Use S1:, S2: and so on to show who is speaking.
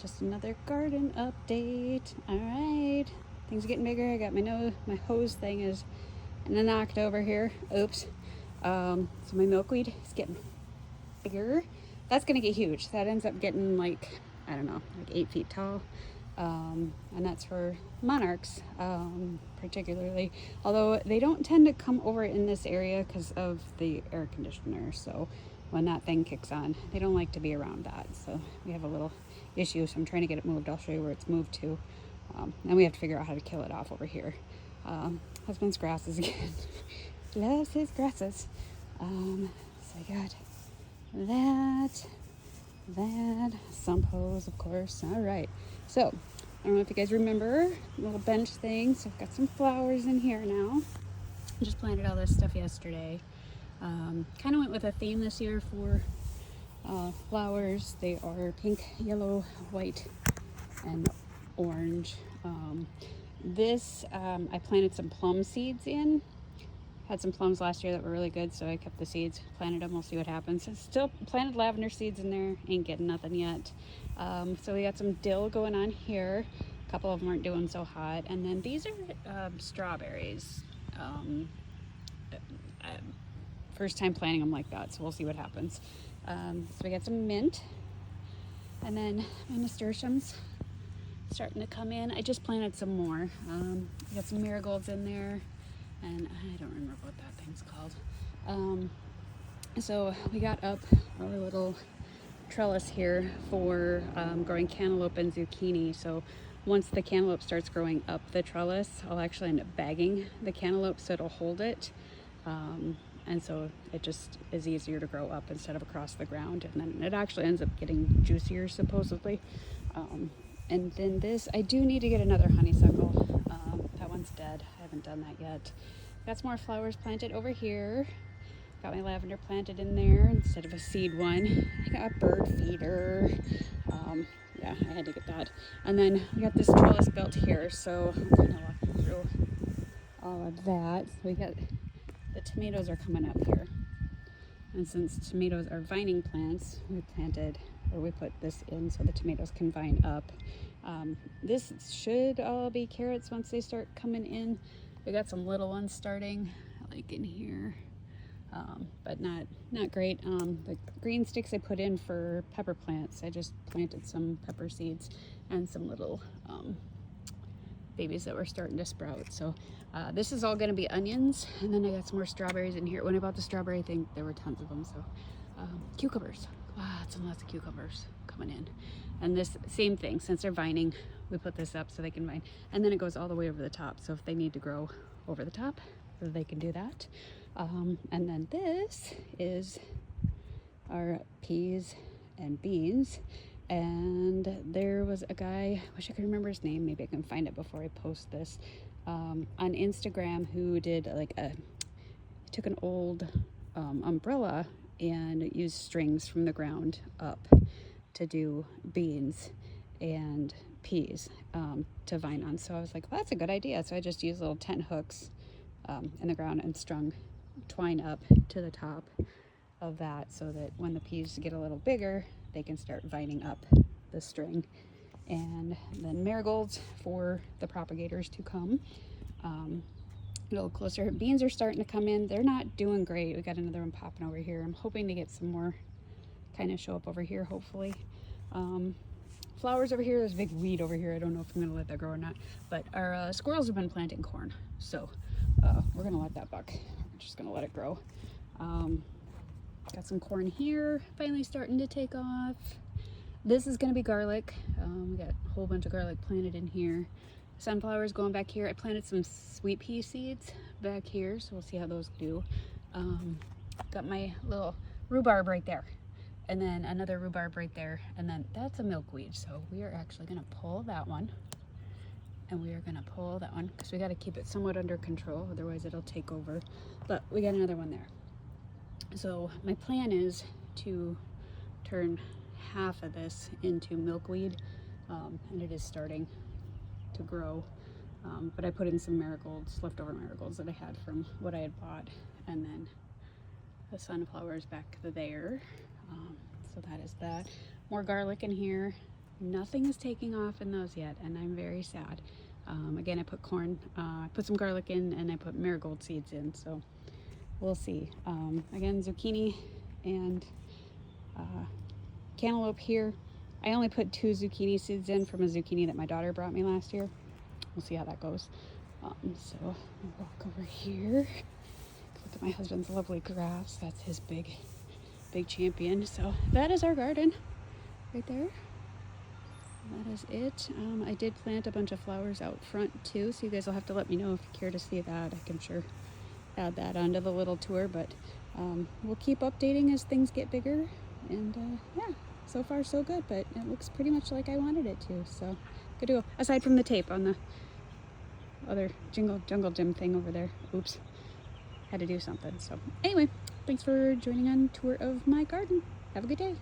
S1: Just another garden update. All right, things are getting bigger. I got my hose thing is knocked over here. Oops. So my milkweed is getting bigger. That's gonna get huge. That ends up getting like, I don't know, like 8 feet tall. And that's for monarchs, particularly. Although they don't tend to come over in this area because of the air conditioner. So when that thing kicks on, they don't like to be around that. So we have a little issue. So I'm trying to get it moved. I'll show you where it's moved to. And we have to figure out how to kill it off over here. Husband's grasses again. Loves his grasses. So I got that, some hose, of course. All right. So I don't know if you guys remember little bench thing. So I've got some flowers in here now. I just planted all this stuff yesterday. Kind of went with a theme this year for flowers. They are pink, yellow, white, and orange. I planted some plum seeds in. Had some plums last year that were really good, so I kept the seeds, planted them. We'll see what happens. Still planted lavender seeds in there. Ain't getting nothing yet. So we got some dill going on here. A couple of them aren't doing so hot. And then these are strawberries. First time planting them like that, so we'll see what happens. So we got some mint. And then my nasturtiums starting to come in. I just planted some more. I got some marigolds in there. And I don't remember what that thing's called. So we got up our little trellis here for growing cantaloupe and zucchini. So once the cantaloupe starts growing up the trellis, I'll actually end up bagging the cantaloupe so it'll hold it. And so it just is easier to grow up instead of across the ground. And then it actually ends up getting juicier, supposedly. And then this, I do need to get another honeysuckle. That one's dead. I haven't done that yet. Got some more flowers planted over here. Got my lavender planted in there instead of a seed one. I got a bird feeder. Yeah, I had to get that. And then we got this trellis built here, so I'm kind of walking through all of that. So we got the tomatoes are coming up here. And since tomatoes are vining plants, we put this in so the tomatoes can vine up. This should all be carrots once they start coming in. We got some little ones starting, like in here, but not great. The green sticks I put in for pepper plants. I just planted some pepper seeds and some little babies that were starting to sprout. So this is all going to be onions, and then I got some more strawberries in here. When I bought the strawberry thing, there were tons of them. So cucumbers, lots and lots of cucumbers coming in. And this same thing, since they're vining, we put this up so they can vine, and then it goes all the way over the top. So if they need to grow over the top, they can do that. And then this is our peas and beans. And there was a guy, I wish I could remember his name, maybe I can find it before I post this, on Instagram, who did took an old umbrella and used strings from the ground up to do beans and peas to vine on. So I was like, well, that's a good idea. So I just used little tent hooks in the ground and strung twine up to the top of that so that when the peas get a little bigger, they can start vining up the string. And then marigolds for the propagators to come. A little closer. Beans are starting to come in. They're not doing great. We got another one popping over here. I'm hoping to get some more kind of show up over here, hopefully. Flowers over here. There's a big weed over here. I don't know if I'm gonna let that grow or not, but our squirrels have been planting corn, so we're gonna let that buck. We're just gonna let it grow. Got some corn here, finally starting to take off. This is gonna be garlic. We got a whole bunch of garlic planted in here. Sunflowers going back here. I planted some sweet pea seeds back here, so we'll see how those do. Got my little rhubarb right there, and then another rhubarb right there, and then that's a milkweed. So we are actually gonna pull that one, and we are gonna pull that one because we got to keep it somewhat under control, otherwise it'll take over. But we got another one there. So my plan is to turn half of this into milkweed, and it is starting to grow. But I put in some marigolds, leftover marigolds that I had from what I had bought, and then the sunflowers back there. So that is that. More garlic in here. nothing is taking off in those yet, and I'm very sad. Again, I put corn, I put some garlic in, and I put marigold seeds in, so we'll see. Again, zucchini and cantaloupe here. I only put 2 zucchini seeds in from a zucchini that my daughter brought me last year. We'll see how that goes. So I'll walk over here. Look at my husband's lovely grass. That's his big champion. So that is our garden right there. That is it. I did plant a bunch of flowers out front too, so you guys will have to let me know if you care to see that. I can sure add that onto the little tour, but we'll keep updating as things get bigger. And yeah, so far so good, but it looks pretty much like I wanted it to. So good to go. Aside from the tape on the other jungle gym thing over there. Oops, had to do something. So anyway, thanks for joining on tour of my garden. Have a good day.